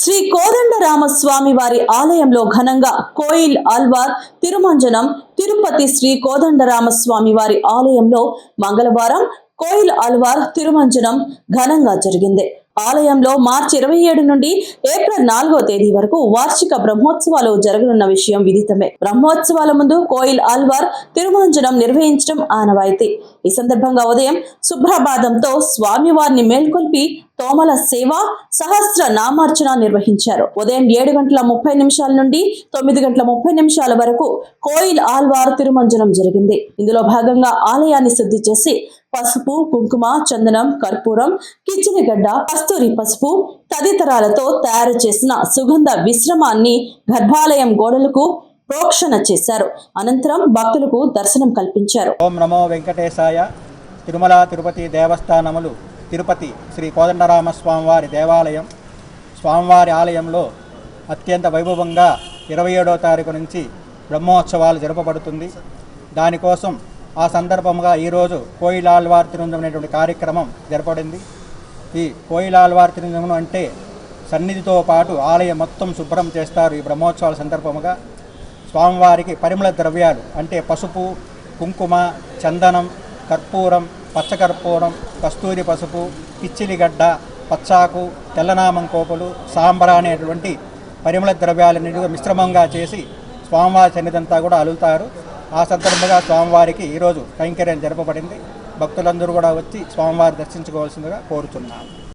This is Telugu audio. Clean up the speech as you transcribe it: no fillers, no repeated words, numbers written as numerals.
శ్రీ కోదండరామస్వామి వారి ఆలయంలో ఘనంగా కోయిల్ ఆల్వార్ తిరుమంజనం తిరుపతి శ్రీ కోదండరామస్వామి వారి ఆలయంలో మంగళవారం కోయిల్ ఆల్వార్ తిరుమంజనం ఘనంగా జరిగింది. ఆలయంలో మార్చి 27 నుండి ఏప్రిల్ 4వ తేదీ వరకు వార్షిక బ్రహ్మోత్సవాలు జరగనున్న విషయం విదితమే. బ్రహ్మోత్సవాల ముందు కోయిల్ ఆల్వార్ తిరుమంజనం నిర్వహించడం ఆనవాయితీ. ఈ సందర్భంగా ఉదయం సుప్రభాతంతో స్వామివారిని మేల్కొల్పి తోమల సేవ సహస్ర నామార్చన నిర్వహించారు. ఉదయం 7:30 నుండి 9:30 వరకు కోయిల్ ఆల్వార్ తిరుమంజనం జరిగింది. ఇందులో భాగంగా ఆలయాన్ని శుద్ధి చేసి పసుపు, కుంకుమ, చందనం, కర్పూరం, కిచిలిగడ్డ, కస్తూరి పసుపు తదితరాలతో తయారు చేసిన సుగంధ విశ్రమాన్ని గర్భాలయం గోడలకు ప్రోక్షణ చేశారు. అనంతరం భక్తులకు దర్శనం కల్పించారు. ఓం నమో వెంకటేశాయ. తిరుమల తిరుపతి దేవస్థానములు తిరుపతి శ్రీ కోదండరామస్వామి వారి దేవాలయం స్వామివారి ఆలయంలో అత్యంత వైభవంగా 27వ తారీఖు నుంచి బ్రహ్మోత్సవాలు జరపబడుతుంది. దానికోసం ఆ సందర్భంగా ఈరోజు కోయిల్ ఆల్వార్ తిరుమంజనం అనేటువంటి కార్యక్రమం జరపబడింది. ఈ కోయిల్ ఆల్వార్ తిరుమంజనం అంటే సన్నిధితో పాటు ఆలయం మొత్తం శుభ్రం చేస్తారు. ఈ బ్రహ్మోత్సవాల సందర్భంగా స్వామివారికి పరిమళ ద్రవ్యాలు అంటే పసుపు, కుంకుమ, చందనం, కర్పూరం, పచ్చకర్పూరం, కస్తూరి పసుపు, పిచ్చిలిగడ్డ, పచ్చాకు, తెల్లనామం కోపులు, సాంబ్రా అనేటువంటి పరిమళ ద్రవ్యాలన్నిటిగా మిశ్రమంగా చేసి స్వామివారి సన్నిధంతా కూడా అలుతారు. ఆ సందర్భంగా స్వామివారికి ఈరోజు కైంకర్యం జరపబడింది. భక్తులందరూ కూడా వచ్చి స్వామివారి దర్శించుకోవాల్సిందిగా కోరుతున్నాను.